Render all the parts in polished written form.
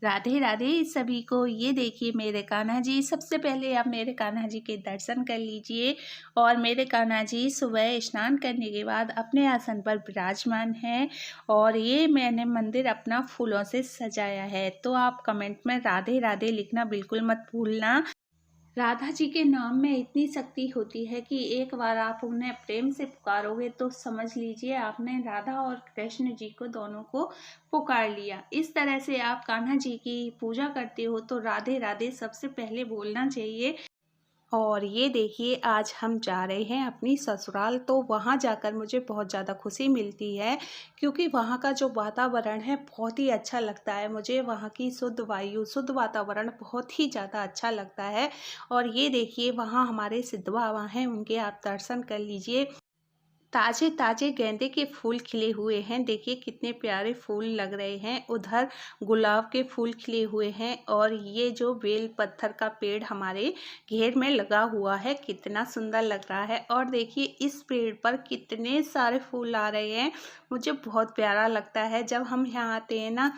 राधे राधे सभी को। ये देखिए मेरे कान्हा जी। सबसे पहले आप मेरे कान्हा जी के दर्शन कर लीजिए। और मेरे कान्हा जी सुबह स्नान करने के बाद अपने आसन पर विराजमान हैं। और ये मैंने मंदिर अपना फूलों से सजाया है। तो आप कमेंट में राधे राधे लिखना बिल्कुल मत भूलना। राधा जी के नाम में इतनी शक्ति होती है कि एक बार आप उन्हें प्रेम से पुकारोगे तो समझ लीजिए आपने राधा और कृष्ण जी को दोनों को पुकार लिया। इस तरह से आप कान्हा जी की पूजा करते हो तो राधे राधे सबसे पहले बोलना चाहिए। और ये देखिए आज हम जा रहे हैं अपनी ससुराल। तो वहाँ जाकर मुझे बहुत ज़्यादा खुशी मिलती है क्योंकि वहाँ का जो वातावरण है बहुत ही अच्छा लगता है। मुझे वहाँ की शुद्ध वायु शुद्ध वातावरण बहुत ही ज़्यादा अच्छा लगता है। और ये देखिए वहाँ हमारे सिद्ध बाबा हैं, उनके आप दर्शन कर लीजिए। ताजे ताजे गेंदे के फूल खिले हुए हैं। देखिए कितने प्यारे फूल लग रहे हैं। उधर गुलाब के फूल खिले हुए हैं। और ये जो बेल पत्थर का पेड़ हमारे घेर में लगा हुआ है कितना सुंदर लग रहा है। और देखिए इस पेड़ पर कितने सारे फूल आ रहे हैं। मुझे बहुत प्यारा लगता है जब हम यहाँ आते हैं ना।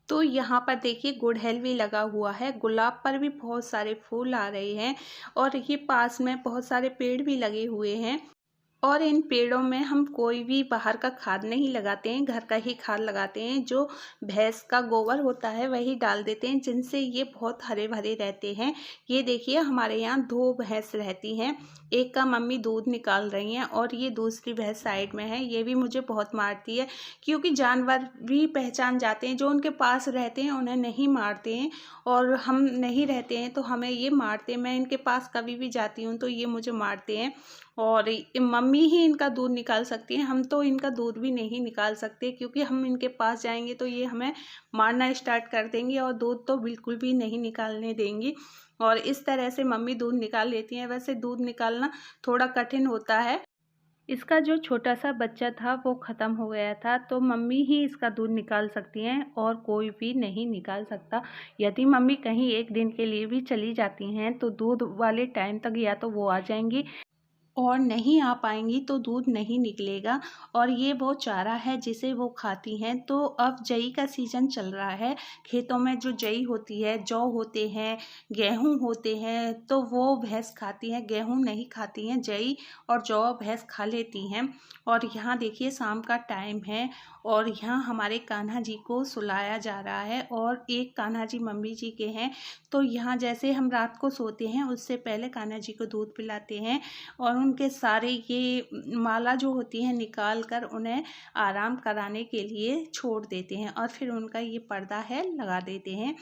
तो यहाँ पर देखिए गुड़हल भी लगा हुआ है। गुलाब पर भी बहुत सारे फूल आ रहे हैं। और ये पास में बहुत सारे पेड़ भी लगे हुए हैं। और इन पेड़ों में हम कोई भी बाहर का खाद नहीं लगाते हैं, घर का ही खाद लगाते हैं। जो भैंस का गोबर होता है वही डाल देते हैं, जिनसे ये बहुत हरे भरे रहते हैं। ये देखिए हमारे यहाँ 2 भैंस रहती हैं। एक का मम्मी दूध निकाल रही हैं और ये दूसरी भैंस साइड में है। ये भी मुझे बहुत मारती है क्योंकि जानवर भी पहचान जाते हैं। जो उनके पास रहते हैं उन्हें नहीं मारते हैं और हम नहीं रहते हैं तो हमें ये मारते हैं। मैं इनके पास कभी भी जाती हूँ तो ये मुझे मारते हैं। और मम्मी ही इनका दूध निकाल सकती हैं, हम तो इनका दूध भी नहीं निकाल सकते क्योंकि हम इनके पास जाएंगे तो ये हमें मारना स्टार्ट कर देंगी और दूध तो बिल्कुल भी नहीं निकालने देंगी। और इस तरह से मम्मी दूध निकाल लेती हैं। वैसे दूध निकालना थोड़ा कठिन होता है। इसका जो छोटा सा बच्चा था वो ख़त्म हो गया था तो मम्मी ही इसका दूध निकाल सकती हैं और कोई भी नहीं निकाल सकता। यदि मम्मी कहीं एक दिन के लिए भी चली जाती हैं तो दूध वाले टाइम तक या तो वो आ जाएंगी और नहीं आ पाएंगी तो दूध नहीं निकलेगा। और ये वो चारा है जिसे वो खाती हैं। तो अब जई का सीज़न चल रहा है। खेतों में जो जई होती है, जौ होते हैं, गेहूं होते हैं, तो वो भैंस खाती हैं। गेहूं नहीं खाती हैं, जई और जौ भैंस खा लेती हैं। और यहाँ देखिए शाम का टाइम है और यहाँ हमारे कान्हा जी को सुलाया जा रहा है। और एक कान्हा जी मम्मी जी के हैं। तो यहाँ जैसे हम रात को सोते हैं उससे पहले कान्हा जी को दूध पिलाते हैं और उनके सारे ये माला जो होती है निकाल कर उन्हें आराम कराने के लिए छोड़ देते हैं और फिर उनका ये पर्दा है लगा देते हैं।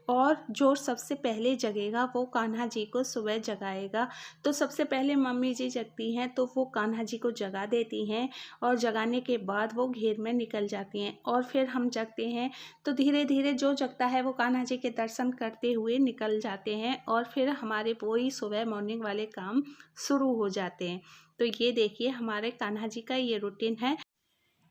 और जो सबसे पहले जगेगा वो कान्हा जी को सुबह जगाएगा। तो सबसे पहले मम्मी जी जगती हैं तो वो कान्हा जी को जगा देती हैं और जगाने के बाद वो घेर में निकल जाती हैं और फिर हम जगते हैं। तो धीरे धीरे जो जगता है वो कान्हा जी के दर्शन करते हुए निकल जाते हैं और फिर हमारे वही सुबह मॉर्निंग वाले काम शुरू हो जाते हैं। तो ये देखिए हमारे कान्हा जी का ये रूटीन है।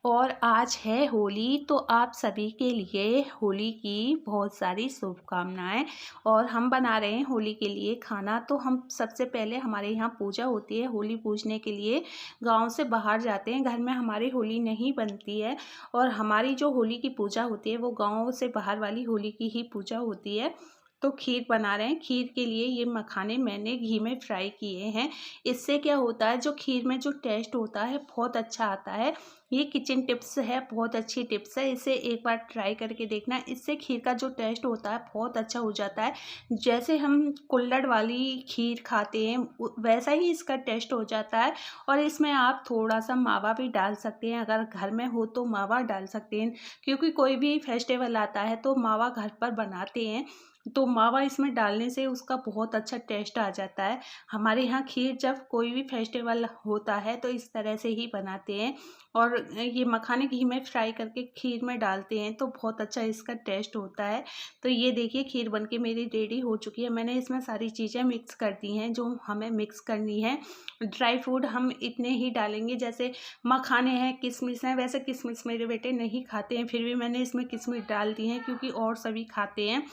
और आज है होली तो आप सभी के लिए होली की बहुत सारी शुभकामनाएं। और हम बना रहे हैं होली के लिए खाना। तो हम सबसे पहले हमारे यहाँ पूजा होती है। होली पूजने के लिए गांव से बाहर जाते हैं, घर में हमारी होली नहीं बनती है। और हमारी जो होली की पूजा होती है वो गांव से बाहर वाली होली की ही पूजा होती है। तो खीर बना रहे हैं। खीर के लिए ये मखाने मैंने घी में फ्राई किए हैं। इससे क्या होता है, जो खीर में जो टेस्ट होता है बहुत अच्छा आता है। ये किचन टिप्स है, बहुत अच्छी टिप्स है, इसे एक बार ट्राई करके देखना। इससे खीर का जो टेस्ट होता है बहुत अच्छा हो जाता है। जैसे हम कुल्हड़ वाली खीर खाते हैं वैसा ही इसका टेस्ट हो जाता है। और इसमें आप थोड़ा सा मावा भी डाल सकते हैं, अगर घर में हो तो मावा डाल सकते हैं क्योंकि कोई भी फेस्टिवल आता है तो मावा घर पर बनाते हैं। तो मावा इसमें डालने से उसका बहुत अच्छा टेस्ट आ जाता है। हमारे यहाँ खीर जब कोई भी फेस्टिवल होता है तो इस तरह से ही बनाते हैं। और ये मखाने घी में फ्राई करके खीर में डालते हैं तो बहुत अच्छा इसका टेस्ट होता है। तो ये देखिए खीर बनके मेरी रेडी हो चुकी है। मैंने इसमें सारी चीज़ें मिक्स कर दी हैं जो हमें मिक्स करनी है। ड्राई फ्रूट हम इतने ही डालेंगे, जैसे मखाने हैं, किशमिश हैं। वैसे किशमिश मेरे बेटे नहीं खाते हैं, फिर भी मैंने इसमें किशमिश डाल दी हैं क्योंकि और सभी खाते हैं।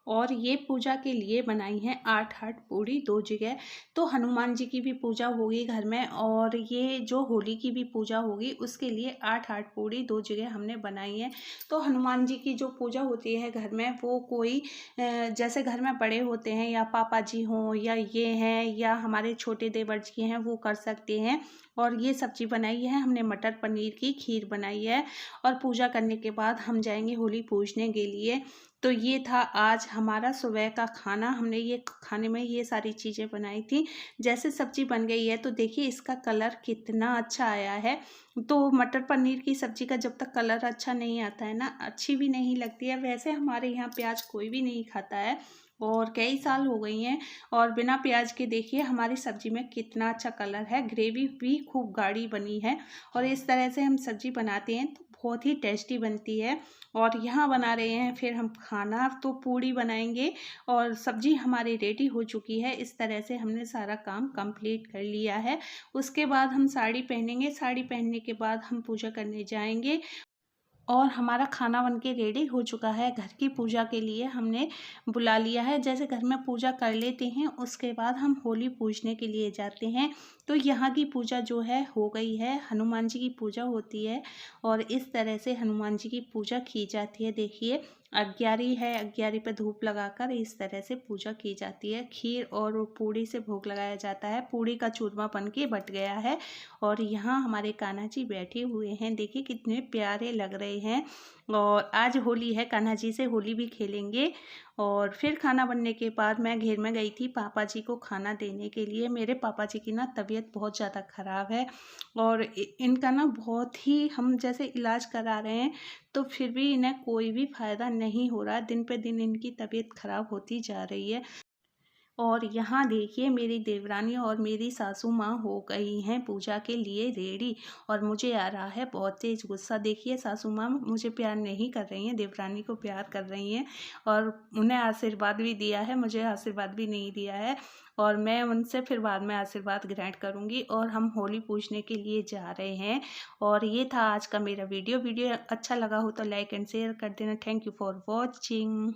और ये पूजा के लिए बनाई हैं 8 पूड़ी 2 जगह। तो हनुमान जी की भी पूजा होगी घर में और ये जो होली की भी पूजा होगी उसके लिए 8 पूड़ी 2 जगह हमने बनाई है। तो हनुमान जी की जो पूजा होती है घर में वो कोई जैसे घर में बड़े होते हैं या पापा जी हों या ये हैं या हमारे छोटे देवर जी हैं वो कर सकते हैं। और ये सब्जी बनाई है हमने, मटर पनीर की खीर बनाई है। और पूजा करने के बाद हम जाएंगे होली पूजने के लिए। तो ये था आज हमारा सुबह का खाना। हमने ये खाने में ये सारी चीज़ें बनाई थी। जैसे सब्जी बन गई है तो देखिए इसका कलर कितना अच्छा आया है। तो मटर पनीर की सब्जी का जब तक कलर अच्छा नहीं आता है ना, अच्छी भी नहीं लगती है। वैसे हमारे यहाँ प्याज कोई भी नहीं खाता है और कई साल हो गई हैं। और बिना प्याज के देखिए हमारी सब्जी में कितना अच्छा कलर है, ग्रेवी भी खूब गाढ़ी बनी है। और इस तरह से हम सब्जी बनाते हैं तो बहुत ही टेस्टी बनती है। और यहाँ बना रहे हैं फिर हम खाना, तो पूड़ी बनाएंगे और सब्जी हमारी रेडी हो चुकी है। इस तरह से हमने सारा काम कंप्लीट कर लिया है। उसके बाद हम साड़ी पहनेंगे, साड़ी पहनने के बाद हम पूजा करने जाएंगे। और हमारा खाना बनके रेडी हो चुका है। घर की पूजा के लिए हमने बुला लिया है। जैसे घर में पूजा कर लेते हैं उसके बाद हम होली पूजने के लिए जाते हैं। तो यहाँ की पूजा जो है हो गई है, हनुमान जी की पूजा होती है और इस तरह से हनुमान जी की पूजा की जाती है। देखिए अग्यारी है, अग्यारी पे धूप लगाकर इस तरह से पूजा की जाती है। खीर और पूड़ी से भोग लगाया जाता है। पूड़ी का चूरमा बन के बट गया है। और यहाँ हमारे कान्हा जी बैठे हुए हैं, देखिए कितने प्यारे लग रहे हैं। और आज होली है, कान्हा जी से होली भी खेलेंगे। और फिर खाना बनने के बाद मैं घेर में गई थी पापा जी को खाना देने के लिए। मेरे पापा जी की ना तबीयत बहुत ज़्यादा ख़राब है और इनका ना बहुत ही, हम जैसे इलाज करा रहे हैं तो फिर भी इन्हें कोई भी फ़ायदा नहीं हो रहा। दिन पे दिन इनकी तबीयत ख़राब होती जा रही है। और यहाँ देखिए मेरी देवरानी और मेरी सासू माँ हो गई हैं पूजा के लिए रेडी। और मुझे आ रहा है बहुत तेज़ गुस्सा। देखिए सासू माँ मुझे प्यार नहीं कर रही हैं, देवरानी को प्यार कर रही हैं और उन्हें आशीर्वाद भी दिया है, मुझे आशीर्वाद भी नहीं दिया है। और मैं उनसे फिर बाद में आशीर्वाद ग्रहण करूँगी। और हम होली पूजने के लिए जा रहे हैं। और ये था आज का मेरा वीडियो। वीडियो अच्छा लगा हो तो लाइक एंड शेयर कर देना। Thank you for watching.